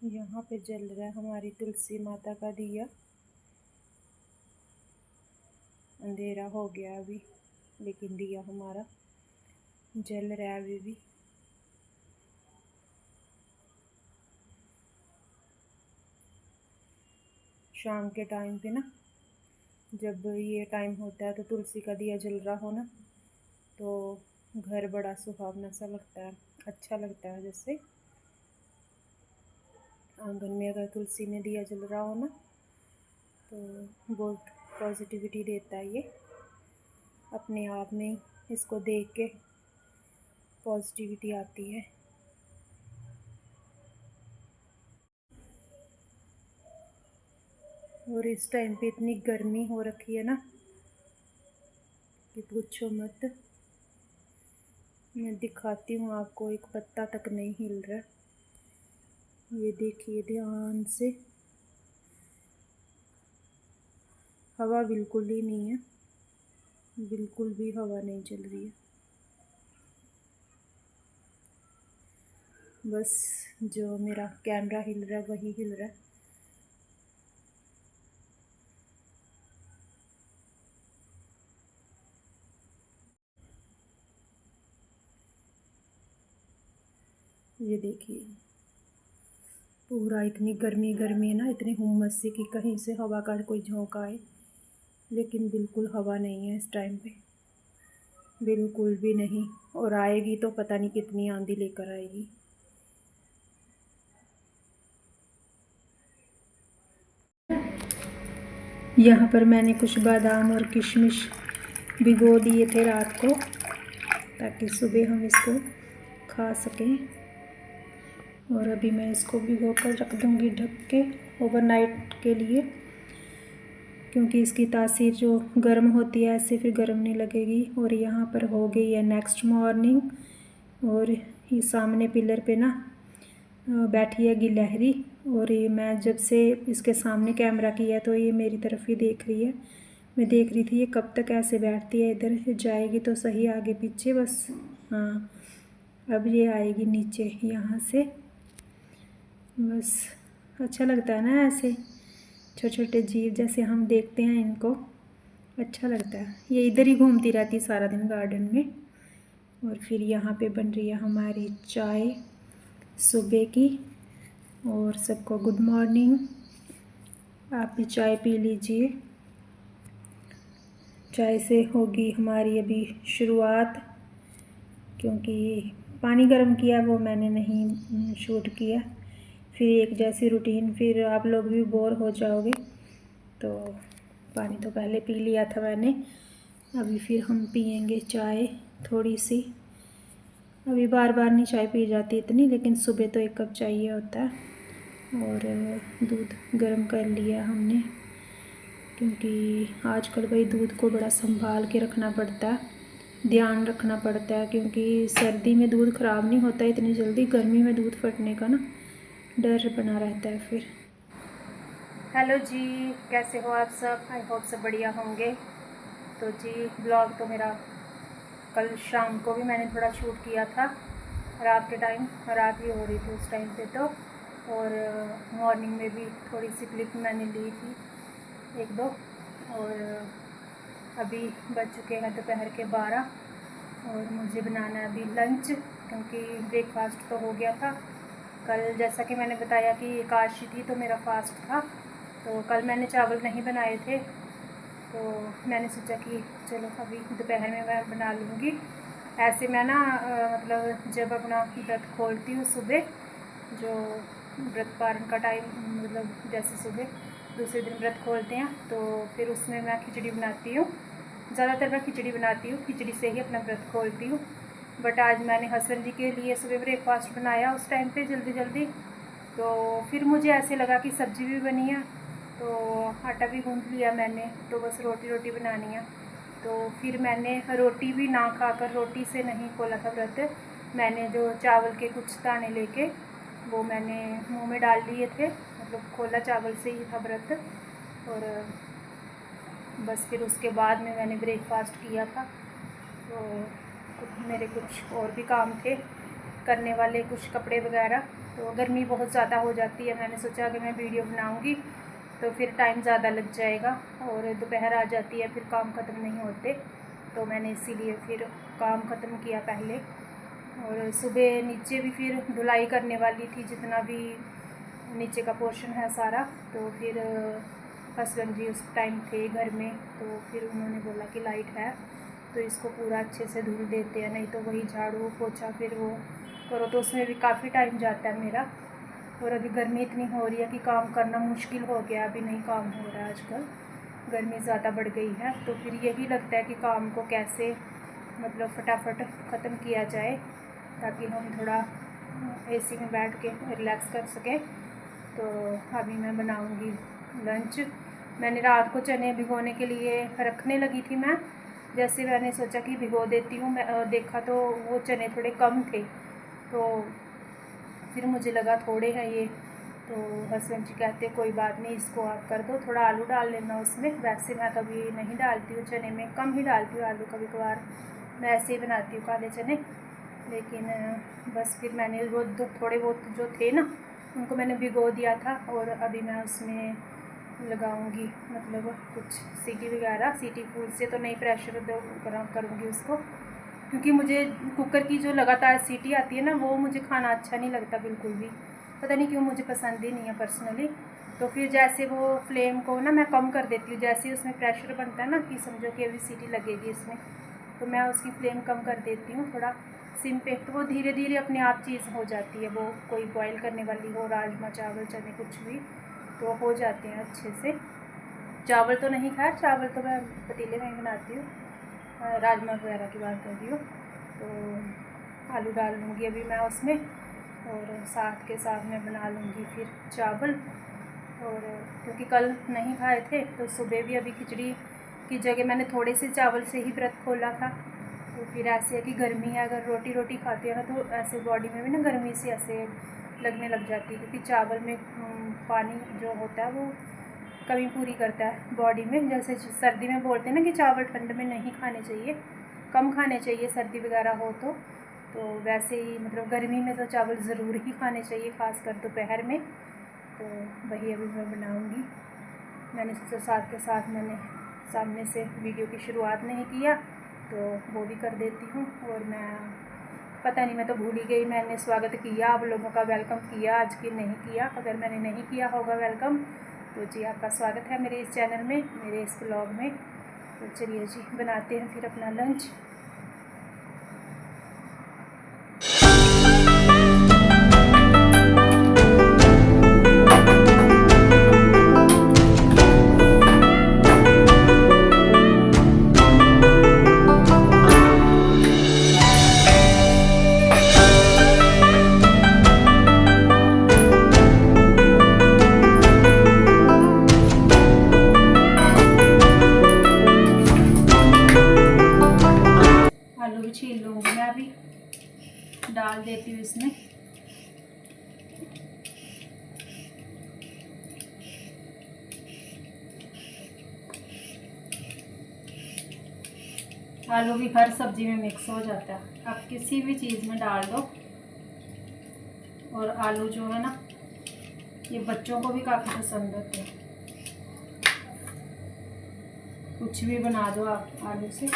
यहाँ पे जल रहा है हमारी तुलसी माता का दिया। अंधेरा हो गया अभी, लेकिन दिया हमारा जल रहा है अभी भी। शाम के टाइम पे ना, जब ये टाइम होता है तो तुलसी का दिया जल रहा हो ना, तो घर बड़ा सुहावना सा लगता है, अच्छा लगता है। जैसे आंगन में अगर तुलसी में दिया जल रहा हो ना, तो बहुत पॉजिटिविटी देता है ये। अपने आप में इसको देख के पॉजिटिविटी आती है। और इस टाइम पे इतनी गर्मी हो रखी है ना कि पूछो मत। मैं दिखाती हूँ आपको, एक पत्ता तक नहीं हिल रहा। ये देखिए ध्यान से, हवा बिल्कुल ही नहीं है, बिल्कुल भी हवा नहीं चल रही है। बस जो मेरा कैमरा हिल रहा है वही हिल रहा है। ये देखिए पूरा इतनी गर्मी गर्मी है ना, इतनी हुम्मस सी कि कहीं से हवा का कोई झोंका आए, लेकिन बिल्कुल हवा नहीं है इस टाइम पे, बिल्कुल भी नहीं। और आएगी तो पता नहीं कितनी आंधी लेकर आएगी। यहाँ पर मैंने कुछ बादाम और किशमिश भिगो दिए थे रात को, ताकि सुबह हम इसको खा सकें। और अभी मैं इसको भिगो कर रख दूँगी ढक के ओवरनाइट के लिए, क्योंकि इसकी तासीर जो गर्म होती है ऐसे फिर गर्म नहीं लगेगी। और यहाँ पर हो गई है नेक्स्ट मॉर्निंग, और ये सामने पिलर पे ना बैठी है गिलहरी। और ये मैं जब से इसके सामने कैमरा किया तो ये मेरी तरफ ही देख रही है। मैं देख रही थी ये कब तक ऐसे बैठती है, इधर जाएगी तो सही आगे पीछे बस। हाँ, अब ये आएगी नीचे यहाँ से। बस अच्छा लगता है ना ऐसे छोटे छोटे जीव जैसे हम देखते हैं इनको, अच्छा लगता है। ये इधर ही घूमती रहती सारा दिन गार्डन में। और फिर यहाँ पे बन रही है हमारी चाय सुबह की। और सबको गुड मॉर्निंग। आप भी चाय पी लीजिए, चाय से होगी हमारी अभी शुरुआत। क्योंकि पानी गर्म किया वो मैंने नहीं शूट किया, फिर एक जैसी रूटीन, फिर आप लोग भी बोर हो जाओगे। तो पानी तो पहले पी लिया था मैंने, अभी फिर हम पियेंगे चाय थोड़ी सी। अभी बार बार नहीं चाय पी जाती इतनी, लेकिन सुबह तो एक कप चाहिए होता है। और दूध गर्म कर लिया हमने, क्योंकि आजकल भाई दूध को बड़ा संभाल के रखना पड़ता है, ध्यान रखना पड़ता है। क्योंकि सर्दी में दूध ख़राब नहीं होता इतनी जल्दी, गर्मी में दूध फटने का ना डर बना रहता है फिर। हेलो जी, कैसे हो आप सब? आई होप सब बढ़िया होंगे। तो जी ब्लॉग तो मेरा कल शाम को भी मैंने थोड़ा शूट किया था, रात के टाइम, रात भी हो रही थी उस टाइम पे तो। और मॉर्निंग में भी थोड़ी सी क्लिप मैंने ली थी एक दो। और अभी बज चुके हैं दोपहर के 12, और मुझे बनाना है अभी लंच, क्योंकि ब्रेकफास्ट तो हो गया था कल। जैसा कि मैंने बताया कि एकादशी थी तो मेरा फास्ट था, तो कल मैंने चावल नहीं बनाए थे। तो मैंने सोचा कि चलो अभी दोपहर में मैं बना लूँगी। ऐसे मैं ना मतलब जब अपना व्रत खोलती हूँ सुबह, जो व्रत पारण का टाइम, मतलब जैसे सुबह दूसरे दिन व्रत खोलते हैं तो फिर उसमें मैं खिचड़ी बनाती हूँ। ज़्यादातर मैं खिचड़ी बनाती हूँ, खिचड़ी से ही अपना व्रत खोलती हूँ। बट आज मैंने हस्बैंड जी के लिए सुबह ब्रेकफास्ट बनाया उस टाइम पे जल्दी जल्दी। तो फिर मुझे ऐसे लगा कि सब्ज़ी भी बनी है, तो आटा भी गूँथ लिया मैंने, तो बस रोटी रोटी बनानी है। तो फिर मैंने रोटी भी ना खाकर, रोटी से नहीं खोला था व्रत, मैंने जो चावल के कुछ दाने लेके वो मैंने मुंह में डाल लिए थे, मतलब खोला चावल से ही था व्रत। और बस फिर उसके बाद में मैंने ब्रेकफास्ट किया था। तो मेरे कुछ और भी काम थे, करने वाले कुछ कपड़े वगैरह। तो गर्मी बहुत ज़्यादा हो जाती है, मैंने सोचा कि मैं वीडियो बनाऊंगी तो फिर टाइम ज़्यादा लग जाएगा और दोपहर आ जाती है, फिर काम ख़त्म नहीं होते। तो मैंने इसीलिए फिर काम ख़त्म किया पहले। और सुबह नीचे भी फिर धुलाई करने वाली थी, जितना भी नीचे का पोर्शन है सारा। तो फिर हस्बैंड जी उस टाइम थे घर में, तो फिर उन्होंने बोला कि लाइट है तो इसको पूरा अच्छे से धुल देते हैं, नहीं तो वही झाड़ू पोछा फिर वो करो तो उसमें भी काफ़ी टाइम जाता है मेरा। और अभी गर्मी इतनी हो रही है कि काम करना मुश्किल हो गया, अभी नहीं काम हो रहा है आजकल, गर्मी ज़्यादा बढ़ गई है। तो फिर यही लगता है कि काम को कैसे मतलब फटाफट ख़त्म किया जाए ताकि हम थोड़ा एसी में बैठ के रिलैक्स कर सकें। तो अभी मैं बनाऊंगी लंच। मैंने रात को चने भिगोने के लिए रखने लगी थी मैं, जैसे मैंने सोचा कि भिगो देती हूँ, मैं देखा तो वो चने थोड़े कम थे, तो फिर मुझे लगा थोड़े हैं ये। तो हस्बैंड जी कहते कोई बात नहीं, इसको आप कर दो, थोड़ा आलू डाल लेना उसमें। वैसे मैं कभी नहीं डालती हूँ चने में, कम ही डालती हूँ आलू, कभी कभार मैं ऐसे ही बनाती हूँ काले चने। लेकिन बस फिर मैंने वो थोड़े बहुत जो थे ना उनको मैंने भिगो दिया था, और अभी मैं उसमें लगाऊंगी मतलब कुछ सीटी वगैरह। सीटी फूल से तो नहीं, प्रेशर दो करूँगी उसको, क्योंकि मुझे कुकर की जो लगातार सीटी आती है ना वो मुझे खाना अच्छा नहीं लगता बिल्कुल भी, पता नहीं क्यों, मुझे पसंद ही नहीं है पर्सनली। तो फिर जैसे वो फ्लेम को ना मैं कम कर देती हूँ, जैसे ही उसमें प्रेशर बनता है ना कि समझो कि अभी सीटी लगेगी इसमें, तो मैं उसकी फ्लेम कम कर देती हूँ थोड़ा सिम पे। तो वो धीरे धीरे अपने आप चीज़ हो जाती है, वो कोई बॉईल करने वाली हो, राजमा चावल चने कुछ भी, तो हो जाते हैं अच्छे से। चावल तो नहीं, खैर चावल तो मैं पतीले में ही बनाती हूँ, राजमा वगैरह की बात कर रही हूँ। तो आलू डाल लूँगी अभी मैं उसमें, और साथ के साथ मैं बना लूँगी फिर चावल। और क्योंकि कल नहीं खाए थे तो सुबह भी अभी खिचड़ी की जगह मैंने थोड़े से चावल से ही व्रत खोला था। तो फिर ऐसे है कि गर्मी है, अगर रोटी रोटी खाते हैं ना तो ऐसे बॉडी में भी ना गर्मी से ऐसे लगने लग जाती है, क्योंकि चावल में पानी जो होता है वो कमी पूरी करता है बॉडी में। जैसे सर्दी में बोलते हैं ना कि चावल ठंड में नहीं खाने चाहिए, कम खाने चाहिए सर्दी वगैरह हो तो वैसे ही मतलब गर्मी में तो चावल ज़रूर ही खाने चाहिए, ख़ासकर दोपहर में। तो वही अभी मैं बनाऊंगी। मैंने सोचा साथ के साथ मैंने सामने से वीडियो की शुरुआत नहीं किया तो वो भी कर देती हूँ। और मैं पता नहीं, मैं तो भूल ही गई, मैंने स्वागत किया आप लोगों का, वेलकम किया आज कि नहीं किया। अगर मैंने नहीं किया होगा वेलकम तो जी आपका स्वागत है मेरे इस चैनल में, मेरे इस ब्लॉग में। तो चलिए जी बनाते हैं फिर अपना लंच। आलू भी छील लूँगी मैं, अभी डाल देती हूँ इसमें। आलू भी हर सब्ज़ी में मिक्स हो जाता है, आप किसी भी चीज़ में डाल दो। और आलू जो है ना ये बच्चों को भी काफ़ी पसंद होते हैं, कुछ भी बना दो आप आलू से।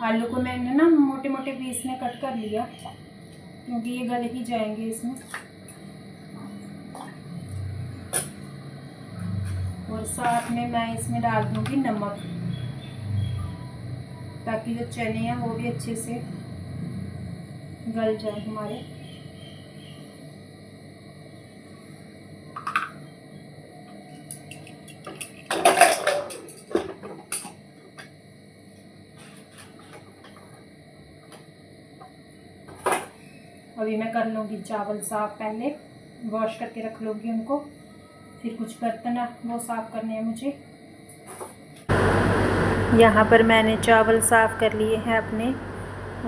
आलू को मैंने ना मोटे मोटे पीस में कट कर लिया, क्योंकि ये गल ही जाएंगे इसमें। और साथ में मैं इसमें डाल दूँगी नमक, ताकि जो चने हैं वो भी अच्छे से गल जाए हमारे। अभी मैं कर लूँगी चावल साफ़, पहले वॉश करके रख लूँगी उनको, फिर कुछ बर्तन है वो साफ़ करने हैं मुझे। यहाँ पर मैंने चावल साफ़ कर लिए हैं अपने।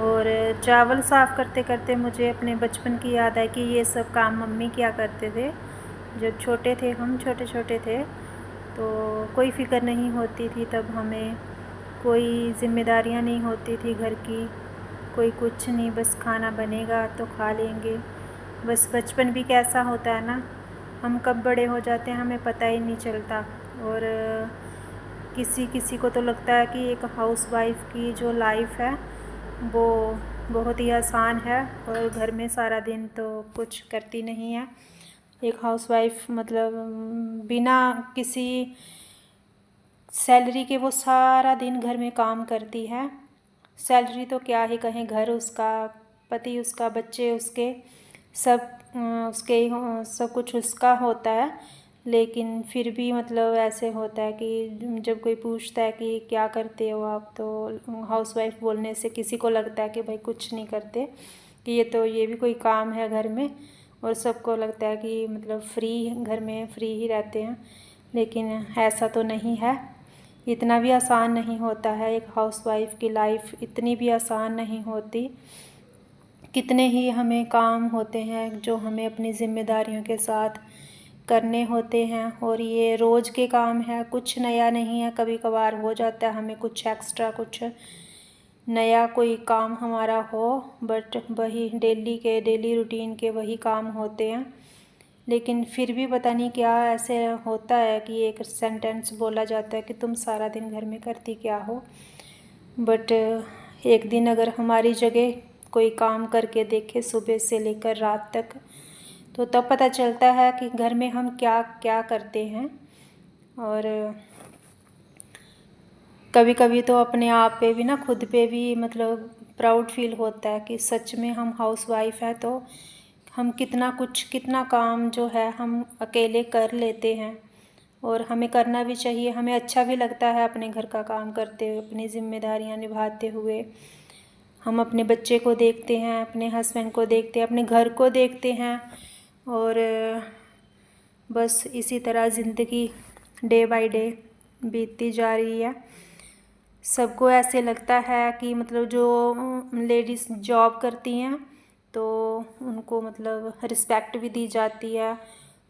और चावल साफ़ करते करते मुझे अपने बचपन की याद आई कि ये सब काम मम्मी किया करते थे जब छोटे थे, हम छोटे छोटे थे। तो कोई फ़िक्र नहीं होती थी तब हमें, कोई ज़िम्मेदारियाँ नहीं होती थी घर की, कोई कुछ नहीं, बस खाना बनेगा तो खा लेंगे। बस बचपन भी कैसा होता है ना, हम कब बड़े हो जाते हैं हमें पता ही नहीं चलता। और किसी किसी को तो लगता है कि एक हाउसवाइफ़ की जो लाइफ़ है वो बहुत ही आसान है और घर में सारा दिन तो कुछ करती नहीं है। एक हाउसवाइफ़ मतलब बिना किसी सैलरी के वो सारा दिन घर में काम करती है। सैलरी तो क्या ही कहें, घर उसका, पति उसका, बच्चे उसके, सब उसके सब कुछ उसका होता है। लेकिन फिर भी मतलब ऐसे होता है कि जब कोई पूछता है कि क्या करते हो आप, तो हाउसवाइफ़ बोलने से किसी को लगता है कि भाई कुछ नहीं करते, कि ये भी कोई काम है घर में। और सबको लगता है कि मतलब घर में फ्री ही रहते हैं, लेकिन ऐसा तो नहीं है। इतना भी आसान नहीं होता है, एक हाउसवाइफ़ की लाइफ़ इतनी भी आसान नहीं होती। कितने ही हमें काम होते हैं जो हमें अपनी ज़िम्मेदारियों के साथ करने होते हैं, और ये रोज़ के काम है, कुछ नया नहीं है। कभी कभार हो जाता है हमें कुछ एक्स्ट्रा, कुछ नया कोई काम हमारा हो, बट वही डेली रूटीन के वही काम होते हैं। लेकिन फिर भी पता नहीं क्या ऐसे होता है कि एक सेंटेंस बोला जाता है कि तुम सारा दिन घर में करती क्या हो। बट एक दिन अगर हमारी जगह कोई काम करके देखे सुबह से लेकर रात तक, तो तब पता चलता है कि घर में हम क्या क्या करते हैं। और कभी कभी तो अपने आप पे भी ना, खुद पे भी मतलब प्राउड फील होता है कि सच में हम हाउसवाइफ़ हैं, तो हम कितना काम जो है हम अकेले कर लेते हैं। और हमें करना भी चाहिए, हमें अच्छा भी लगता है अपने घर का काम करते हुए, अपनी ज़िम्मेदारियां निभाते हुए। हम अपने बच्चे को देखते हैं, अपने हस्बैंड को देखते हैं, अपने घर को देखते हैं। और बस इसी तरह ज़िंदगी डे बाय डे बीतती जा रही है। सबको ऐसे लगता है कि मतलब जो लेडीज़ जॉब करती हैं तो उनको मतलब रिस्पेक्ट भी दी जाती है,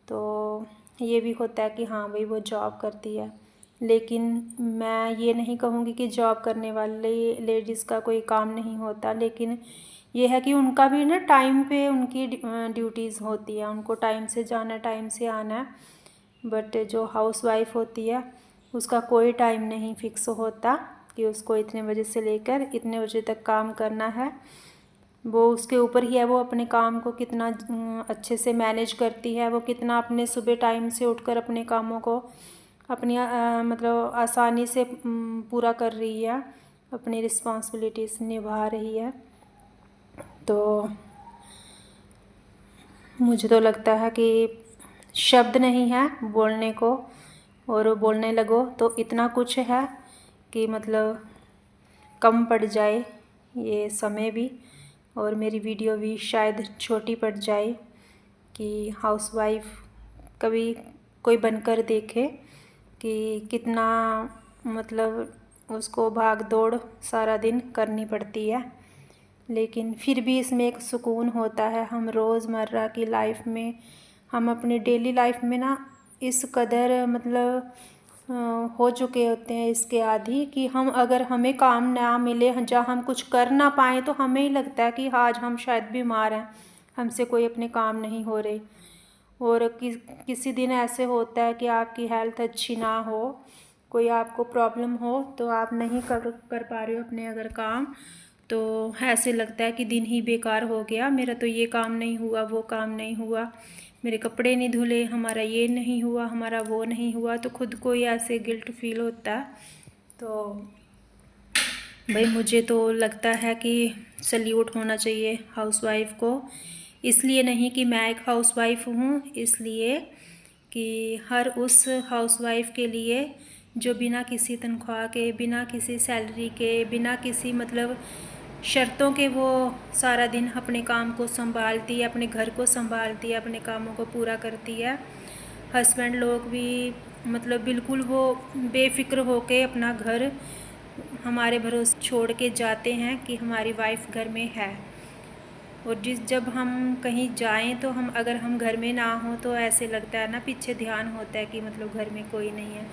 तो ये भी होता है कि हाँ भाई वो जॉब करती है। लेकिन मैं ये नहीं कहूँगी कि जॉब करने वाले लेडीज़ का कोई काम नहीं होता, लेकिन ये है कि उनका भी ना टाइम पे उनकी ड्यूटीज़ होती है, उनको टाइम से जाना, टाइम से आना है। बट जो हाउसवाइफ़ होती है उसका कोई टाइम नहीं फिक्स होता कि उसको इतने बजे से लेकर इतने बजे तक काम करना है। वो उसके ऊपर ही है, वो अपने काम को कितना अच्छे से मैनेज करती है, वो कितना अपने सुबह टाइम से उठकर अपने कामों को अपनी मतलब आसानी से पूरा कर रही है, अपनी रिस्पॉन्सिबिलिटीज़ निभा रही है। तो मुझे तो लगता है कि शब्द नहीं है बोलने को, और बोलने लगो तो इतना कुछ है कि मतलब कम पड़ जाए ये समय भी, और मेरी वीडियो भी शायद छोटी पड़ जाए कि हाउसवाइफ़ कभी कोई बनकर देखे कि कितना मतलब उसको भाग दौड़ सारा दिन करनी पड़ती है। लेकिन फिर भी इसमें एक सुकून होता है। हम रोज़मर्रा की लाइफ में, हम अपनी डेली लाइफ में ना इस कदर मतलब हो चुके होते हैं इसके आदी कि हम, अगर हमें काम ना मिले, जहाँ हम कुछ कर ना पाएँ, तो हमें ही लगता है कि आज हम शायद बीमार हैं, हमसे कोई अपने काम नहीं हो रहे। और किसी दिन ऐसे होता है कि आपकी हेल्थ अच्छी ना हो, कोई आपको प्रॉब्लम हो, तो आप नहीं कर पा रहे हो अपने अगर काम, तो ऐसे लगता है कि दिन ही बेकार हो गया, मेरा तो ये काम नहीं हुआ, वो काम नहीं हुआ, मेरे कपड़े नहीं धुले, हमारा ये नहीं हुआ, हमारा वो नहीं हुआ। तो खुद को ही ऐसे गिल्ट फील होता है। तो भाई मुझे तो लगता है कि सल्यूट होना चाहिए हाउसवाइफ़ को। इसलिए नहीं कि मैं एक हाउसवाइफ़ हूँ, इसलिए कि हर उस हाउसवाइफ़ के लिए जो बिना किसी तनख्वाह के, बिना किसी सैलरी के, बिना किसी मतलब शर्तों के वो सारा दिन अपने काम को संभालती है, अपने घर को संभालती है, अपने कामों को पूरा करती है। हस्बैंड लोग भी मतलब बिल्कुल वो बेफ़िक्र होके अपना घर हमारे भरोसे छोड़ के जाते हैं कि हमारी वाइफ घर में है। और जब हम कहीं जाएं तो अगर हम घर में ना हो तो ऐसे लगता है ना, पीछे ध्यान होता है कि मतलब घर में कोई नहीं है,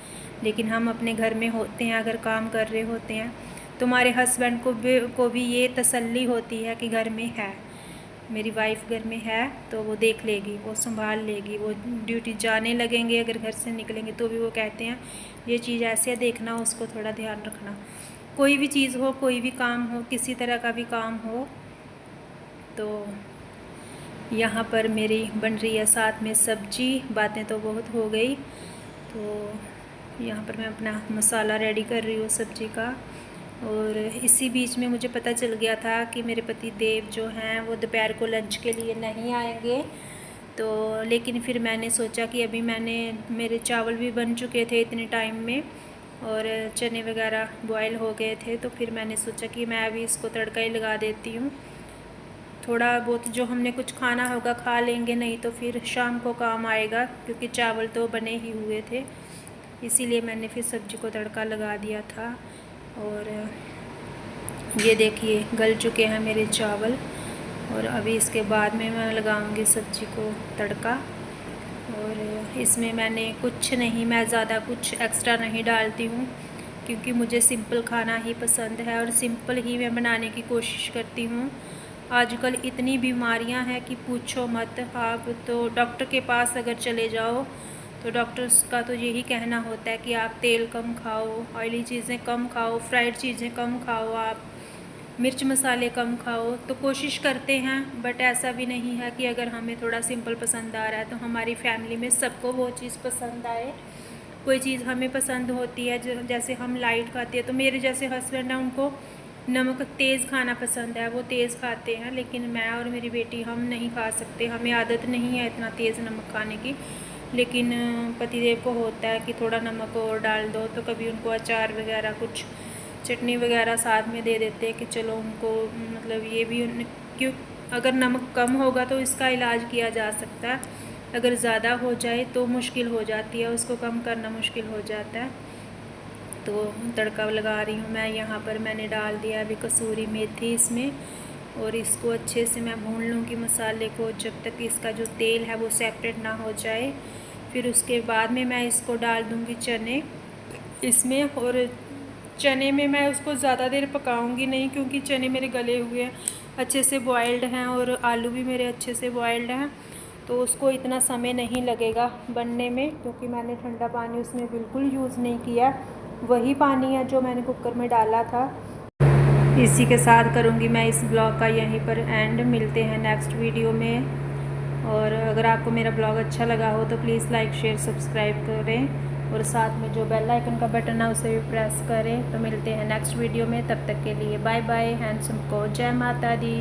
लेकिन हम अपने घर में होते हैं, अगर काम कर रहे होते हैं तो हमारे हस्बैंड को भी ये तसल्ली होती है कि घर में है, मेरी वाइफ घर में है तो वो देख लेगी, वो संभाल लेगी। वो ड्यूटी जाने लगेंगे, अगर घर से निकलेंगे तो भी वो कहते हैं ये चीज़ ऐसे देखना, उसको थोड़ा ध्यान रखना। कोई भी चीज़ हो, कोई भी काम हो, किसी तरह का भी काम हो। तो यहाँ पर मेरी बन रही है साथ में सब्जी, बातें तो बहुत हो गई। तो यहाँ पर मैं अपना मसाला रेडी कर रही हूँ सब्जी का। और इसी बीच में मुझे पता चल गया था कि मेरे पति देव जो हैं वो दोपहर को लंच के लिए नहीं आएंगे। तो लेकिन फिर मैंने सोचा कि अभी मेरे चावल भी बन चुके थे इतने टाइम में, और चने वगैरह बॉयल हो गए थे, तो फिर मैंने सोचा कि मैं अभी इसको तड़का ही लगा देती हूँ। थोड़ा बहुत जो हमने कुछ खाना होगा खा लेंगे, नहीं तो फिर शाम को काम आएगा, क्योंकि चावल तो बने ही हुए थे। इसीलिए मैंने फिर सब्ज़ी को तड़का लगा दिया था। और ये देखिए गल चुके हैं मेरे चावल, और अभी इसके बाद में मैं लगाऊंगी सब्ज़ी को तड़का। और इसमें मैंने कुछ नहीं, मैं ज़्यादा कुछ एक्स्ट्रा नहीं डालती हूँ, क्योंकि मुझे सिंपल खाना ही पसंद है और सिंपल ही मैं बनाने की कोशिश करती हूँ। आजकल इतनी बीमारियां हैं कि पूछो मत। आप तो डॉक्टर के पास अगर चले जाओ तो डॉक्टर्स का तो यही कहना होता है कि आप तेल कम खाओ, ऑयली चीज़ें कम खाओ, फ्राइड चीज़ें कम खाओ, आप मिर्च मसाले कम खाओ। तो कोशिश करते हैं, बट ऐसा भी नहीं है कि अगर हमें थोड़ा सिंपल पसंद आ रहा है तो हमारी फैमिली में सबको वो चीज़ पसंद आए। कोई चीज़ हमें पसंद होती है, जैसे हम लाइट खाते हैं, तो मेरे जैसे हस्बैंड हैं उनको नमक तेज़ खाना पसंद है, वो तेज़ खाते हैं, लेकिन मैं और मेरी बेटी हम नहीं खा सकते, हमें आदत नहीं है इतना तेज़ नमक खाने की। लेकिन पतिदेव को होता है कि थोड़ा नमक और डाल दो, तो कभी उनको अचार वगैरह कुछ चटनी वगैरह साथ में दे देते हैं कि चलो उनको मतलब ये भी क्यों, अगर नमक कम होगा तो इसका इलाज किया जा सकता है, अगर ज़्यादा हो जाए तो मुश्किल हो जाती है, उसको कम करना मुश्किल हो जाता है। तो तड़का लगा रही हूँ मैं। यहाँ पर मैंने डाल दिया अभी कसूरी मेथी इसमें, और इसको अच्छे से मैं भून लूँगी मसाले को, जब तक इसका जो तेल है वो सेपरेट ना हो जाए। फिर उसके बाद में मैं इसको डाल दूँगी चने इसमें, और चने में मैं उसको ज़्यादा देर पकाऊंगी नहीं, क्योंकि चने मेरे गले हुए हैं, अच्छे से बॉयल्ड हैं, और आलू भी मेरे अच्छे से बॉयल्ड हैं, तो उसको इतना समय नहीं लगेगा बनने में, क्योंकि मैंने ठंडा पानी उसमें बिल्कुल यूज़ नहीं किया, वही पानी है जो मैंने कुकर में डाला था। इसी के साथ करूँगी मैं इस ब्लॉग का यहीं पर एंड। मिलते हैं नेक्स्ट वीडियो में। और अगर आपको मेरा ब्लॉग अच्छा लगा हो तो प्लीज़ लाइक शेयर सब्सक्राइब करें, और साथ में जो बेल आइकन का बटन है उसे भी प्रेस करें। तो मिलते हैं नेक्स्ट वीडियो में, तब तक के लिए बाय बाय। हैंडसम को जय माता दी।